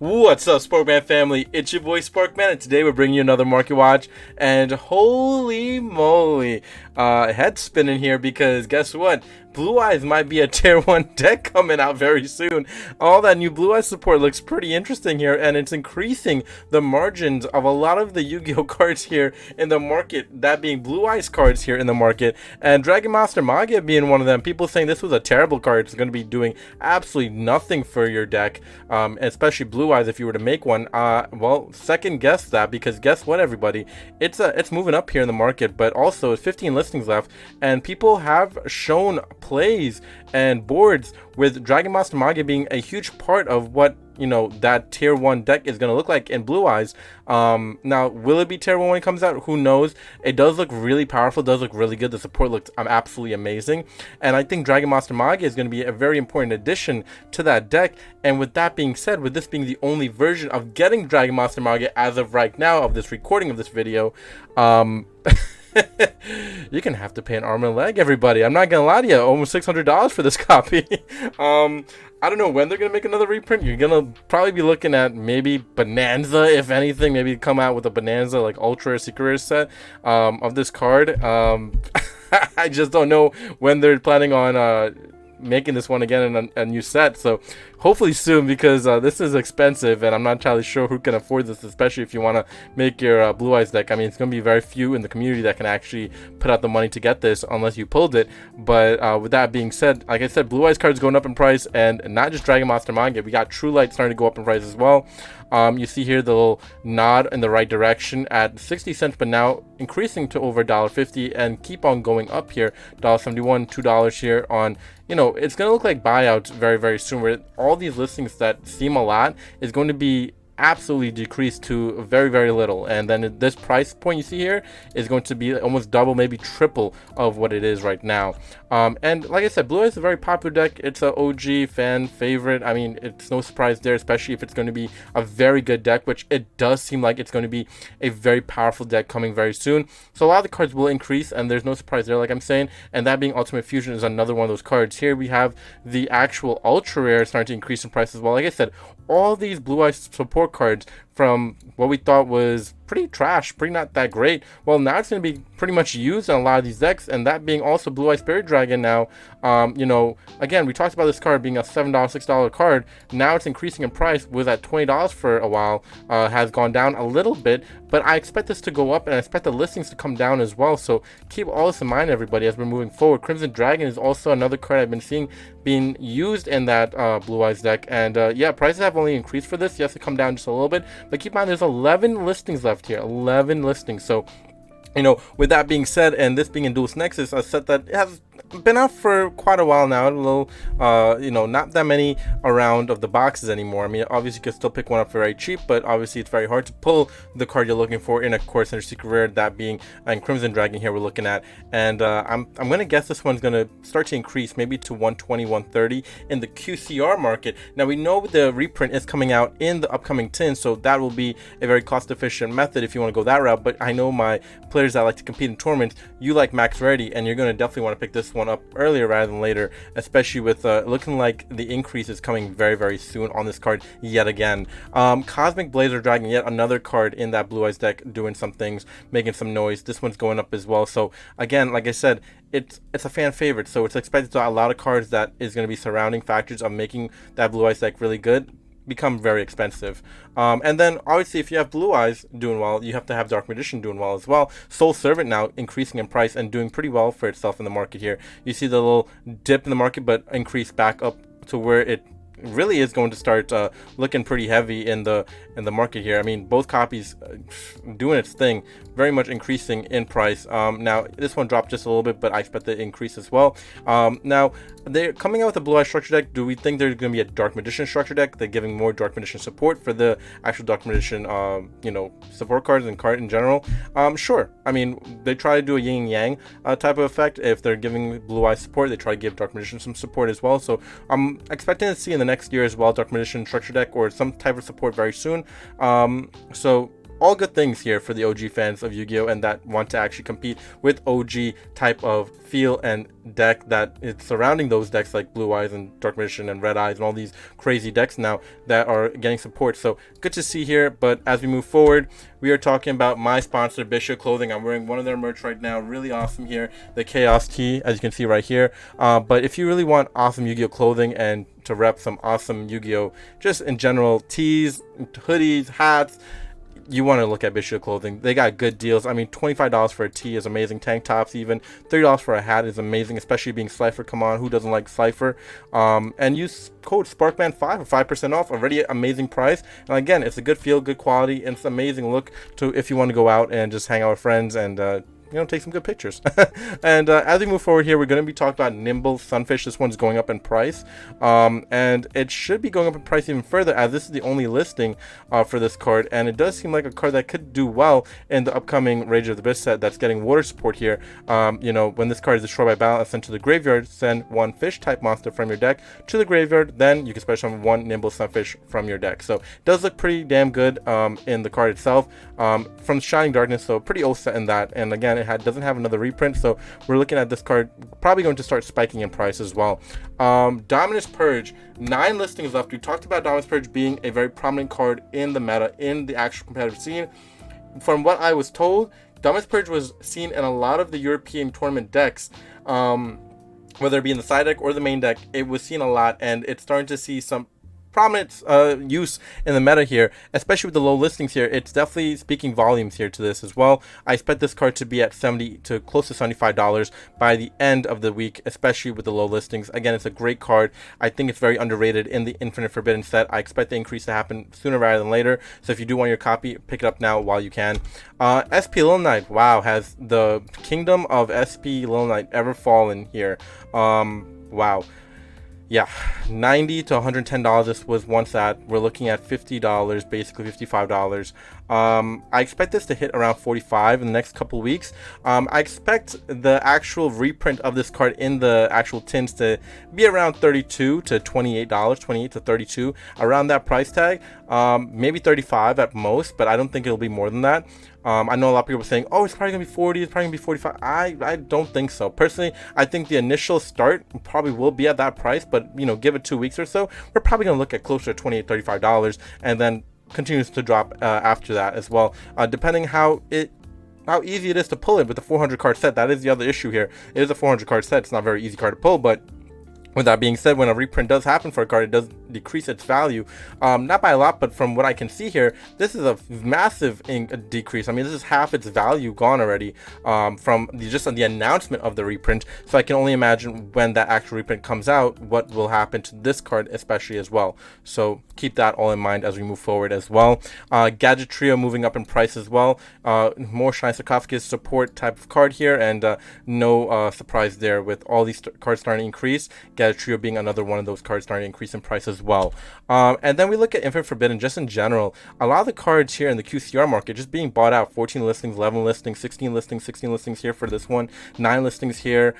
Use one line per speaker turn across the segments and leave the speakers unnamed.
What's up, Sparkman family? It's your boy Sparkman, and today we're bringing you another market watch. And holy moly, head spinning here because guess what? Blue Eyes might be a tier 1 deck coming out very soon. All that new Blue Eyes support looks pretty interesting here, and it's increasing the margins of a lot of the Yu-Gi-Oh cards here in the market, that being Blue Eyes cards here in the market, and Dragon Master Magia being one of them. People saying this was a terrible card. It's going to be doing absolutely nothing for your deck, especially Blue Eyes if you were to make one. Well, second guess that, because guess what, everybody? It's moving up here in the market, but also 15 listings left, and people have shown plays and boards with Dragon Master Magia being a huge part of what, you know, that tier 1 deck is going to look like in Blue Eyes. Now, will it be tier 1 when it comes out? Who knows? It does look really powerful, does look really good. The support looks absolutely amazing, and I think Dragon Master Magia is going to be a very important addition to that deck. And with that being said, with this being the only version of getting Dragon Master Magia as of right now of this recording of this video, you're gonna have to pay an arm and a leg, everybody. I'm not gonna lie to you, almost $600 for this copy. I don't know when they're gonna make another reprint. You're gonna probably be looking at maybe Bonanza, if anything. Maybe come out with a Bonanza like Ultra Secret Rare set of this card. I just don't know when they're planning on making this one again in a new set, so hopefully soon, because this is expensive and I'm not entirely sure who can afford this, especially if you want to make your Blue Eyes deck. I mean, it's going to be very few in the community that can actually put out the money to get this unless you pulled it. But with that being said, like I said, Blue Eyes cards going up in price, and not just Dragon Master Manga. We got True Light starting to go up in price as well. You see here the little nod in the right direction at 60 cents, but now increasing to over $1.50 and keep on going up here. $1.71, $2 here on, you know, it's going to look like buyouts very, very soon, where all these listings that seem a lot is going to be absolutely decreased to very, very little. And then this price point you see here is going to be almost double, maybe triple of what it is right now. And like I said, Blue Eyes is a very popular deck. It's an OG fan favorite. I mean, it's no surprise there, especially if it's going to be a very good deck, which it does seem like it's going to be a very powerful deck coming very soon. So a lot of the cards will increase, and there's no surprise there, like I'm saying. And that being Ultimate Fusion is another one of those cards. Here we have the actual Ultra Rare starting to increase in price as well. Like I said, all these Blue Eyes support cards from what we thought was pretty trash, pretty not that great, well, now it's going to be pretty much used in a lot of these decks. And that being also Blue Eye Spirit Dragon now, you know, again, we talked about this card being a $7, $6 card. Now it's increasing in price. Was at $20 for a while, has gone down a little bit, but I expect this to go up, and I expect the listings to come down as well. So keep all this in mind, everybody, as we're moving forward. Crimson Dragon is also another card I've been seeing being used in that Blue Eyes deck. And yeah, prices have only increased for this. Yes, to come down just a little bit, but keep in mind there's 11 listings left here, 11 listings. So, you know, with that being said, and this being in Duelist Nexus, a set that has been out for quite a while now, a little, you know, not that many around of the boxes anymore. I mean, obviously you can still pick one up for very cheap, but obviously it's very hard to pull the card you're looking for in a Core Center Secret Rare, that being Crimson Dragon here we're looking at. And I'm gonna guess this one's gonna start to increase maybe to 120, 130 in the QCR market. Now we know the reprint is coming out in the upcoming tin, so that will be a very cost efficient method if you want to go that route. But I know my players that like to compete in tournaments, you like max rarity, and you're gonna definitely want to pick this one up earlier rather than later, especially with looking like the increase is coming very, very soon on this card yet again. Cosmic Blazer Dragon, yet another card in that Blue Eyes deck doing some things, making some noise. This one's going up as well. So again, like I said, it's a fan favorite, so it's expected to a lot of cards that is going to be surrounding factors of making that Blue Eyes deck really good become very expensive. And then obviously if you have Blue Eyes doing well, you have to have Dark Magician doing well as well. Soul Servant now increasing in price and doing pretty well for itself in the market here. You see the little dip in the market, but increase back up to where it really is going to start looking pretty heavy in the market here. I mean, both copies doing its thing, very much increasing in price. Now this one dropped just a little bit, but I expect it to increase as well. Now they're coming out with a Blue Eye structure deck. Do we think there's going to be a Dark Magician structure deck? They're giving more Dark Magician support for the actual Dark Magician, you know, support cards and card in general. Sure. I mean, they try to do a yin yang type of effect. If they're giving Blue Eye support, they try to give Dark Magician some support as well. So I'm expecting to see in the next year as well Dark Magician structure deck or some type of support very soon. So all good things here for the OG fans of Yu-Gi-Oh! And that want to actually compete with OG type of feel and deck that is surrounding those decks like Blue Eyes and Dark Magician and Red Eyes and all these crazy decks now that are getting support. So good to see here. But as we move forward, we are talking about my sponsor, Bishop Clothing. I'm wearing one of their merch right now. Really awesome here, the Chaos Tee, as you can see right here. But if you really want awesome Yu-Gi-Oh! Clothing and to rep some awesome Yu-Gi-Oh! Just in general, tees, hoodies, hats, you want to look at Bishop Clothing. They got good deals. I mean, $25 for a tee is amazing. Tank tops even. $30 for a hat is amazing, especially being Cypher. Come on, who doesn't like Cypher? And use code SparkMan5 for 5% off. Already amazing price. And again, it's a good feel, good quality, and it's an amazing look to if you want to go out and just hang out with friends and take some good pictures. And as we move forward here, we're going to be talking about Nimble Sunfish. This one's going up in price, and it should be going up in price even further, as this is the only listing for this card, and it does seem like a card that could do well in the upcoming Rage of the Abyss set that's getting water support here. When this card is destroyed by battle and sent to the graveyard, send one fish type monster from your deck to the graveyard, then you can special summon one Nimble Sunfish from your deck. So it does look pretty damn good in the card itself, from Shining Darkness, so pretty old set in that. And again, it doesn't have another reprint, so we're looking at this card probably going to start spiking in price as well. Dominus Purge, 9 listings left. We talked about Dominus Purge being a very prominent card in the meta, in the actual competitive scene. From what I was told, Dominus Purge was seen in a lot of the European tournament decks, whether it be in the side deck or the main deck. It was seen a lot, and it's starting to see some prominent use in the meta here, especially with the low listings here. It's definitely speaking volumes here to this as well. I expect this card to be at $70 to close to $75 by the end of the week, especially with the low listings. Again, it's a great card. I think it's very underrated in the Infinite Forbidden set. I expect the increase to happen sooner rather than later, so if you do want your copy, pick it up now while you can. SP Little Knight, wow, has the kingdom of SP Little Knight ever fallen here? Wow. Yeah, $90 to $110 this was once at. We're looking at $50, basically $55. I expect this to hit around $45 in the next couple weeks. I expect the actual reprint of this card in the actual tins to be around $32 to $28, $28 to $32, around that price tag. Maybe $35 at most, but I don't think it'll be more than that. I know a lot of people are saying, oh, it's probably gonna be 40, it's probably gonna be 45. I don't think so. Personally, I think the initial start probably will be at that price, but give it 2 weeks or so, we're probably gonna look at closer to $28, $35, and then continues to drop after that as well, depending how easy it is to pull it with the 400 card set. That is the other issue here. It is a 400 card set. It's not a very easy card to pull, but with that being said, when a reprint does happen for a card, it does decrease its value, not by a lot, but from what I can see here, this is a massive decrease. I mean, this is half its value gone already, from just the announcement of the reprint. So I can only imagine when that actual reprint comes out, what will happen to this card especially as well. So keep that all in mind as we move forward as well. Gadget Trio moving up in price as well. More Shine Sarcophagus support type of card here, and no surprise there with all these cards starting to increase. Gadget Trio being another one of those cards starting to increase in price as well. And then we look at Infinite Forbidden just in general. A lot of the cards here in the QCR market just being bought out. 14 listings, 11 listings, 16 listings, 16 listings here for this one, 9 listings here.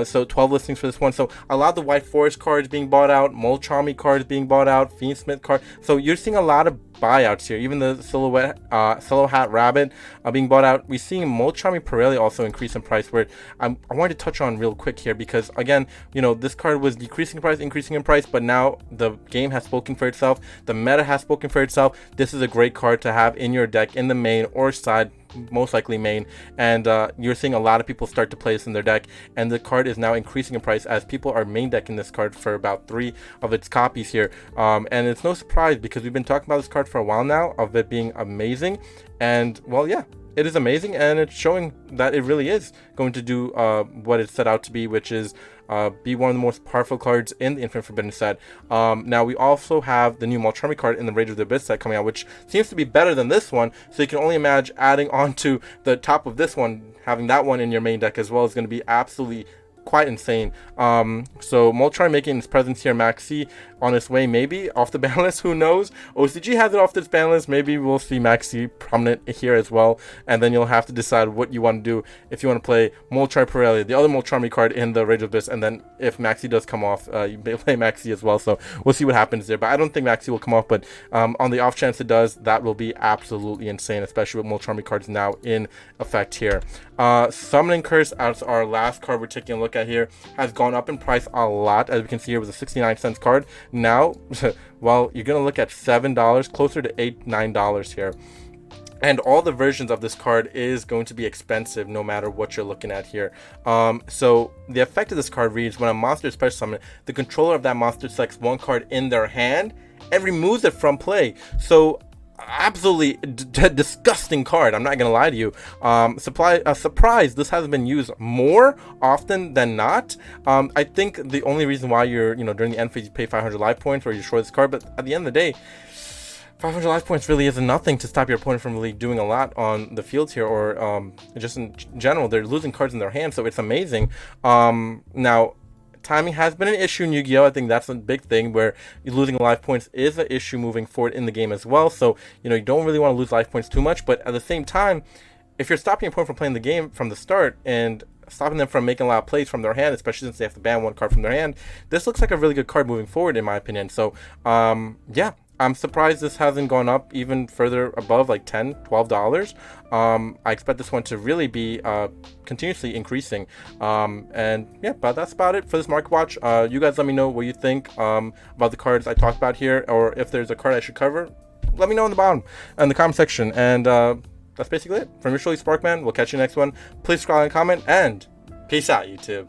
So 12 listings for this one. So a lot of the White Forest cards being bought out, Molchami cards being bought out, Fiendsmith card. So you're seeing a lot of buyouts here. Even the Solo Hat Rabbit being bought out. We're seeing Molchami Pirelli also increase in price, where I wanted to touch on real quick here, because again, this card was decreasing in price, increasing in price, but now the game has spoken for itself. The meta has spoken for itself. This is a great card to have in your deck in the main or side, most likely main, and you're seeing a lot of people start to play this in their deck, and the card is now increasing in price as people are main decking this card for about 3 of its copies here, and it's no surprise because we've been talking about this card for a while now, of it being amazing. And well, yeah, it is amazing, and it's showing that it really is going to do what it's set out to be, which is be one of the most powerful cards in the Infinite Forbidden set. Now we also have the new Molchami card in the Rage of the Abyss set coming out, which seems to be better than this one, so you can only imagine adding on to the top of this one, having that one in your main deck as well is going to be absolutely quite insane. So Moltron making its presence here, Maxi on its way, maybe off the ban list, who knows. OCG has it off this ban list, maybe we'll see Maxi prominent here as well, and then you'll have to decide what you want to do, if you want to play Moltron Pirelli, the other Moltron card in the Rage of Abyss, and then if Maxi does come off, you may play Maxi as well, so we'll see what happens there. But I don't think Maxi will come off, but on the off chance it does, that will be absolutely insane, especially with Moltron cards now in effect here. Summoning Curse, as our last card we're taking a look at here, has gone up in price a lot. As we can see here, with a 69-cent card. Now, well, you're going to look at $7, closer to $8, $9 here. And all the versions of this card is going to be expensive no matter what you're looking at here. So the effect of this card reads, when a monster is special summoned, the controller of that monster selects one card in their hand and removes it from play. So absolutely disgusting card, I'm not gonna lie to you. Surprise, this has been used more often than not. I think the only reason why you're, during the end phase you pay 500 life points or you destroy this card, but at the end of the day, 500 life points really isn't nothing to stop your opponent from really doing a lot on the field here, or just in general. They're losing cards in their hand, so it's amazing. Now, timing has been an issue in Yu-Gi-Oh! I think that's a big thing, where losing life points is an issue moving forward in the game as well. So, you don't really want to lose life points too much, but at the same time, if you're stopping your opponent from playing the game from the start and stopping them from making a lot of plays from their hand, especially since they have to ban one card from their hand, this looks like a really good card moving forward, in my opinion. So, yeah. I'm surprised this hasn't gone up even further above like $10, $12. I expect this one to really be continuously increasing. And yeah, but that's about it for this market watch. You guys let me know what you think about the cards I talked about here, or if there's a card I should cover, let me know in the bottom in the comment section. And that's basically it from your Sparkman. We'll catch you next one. Please subscribe and comment, and peace out, YouTube.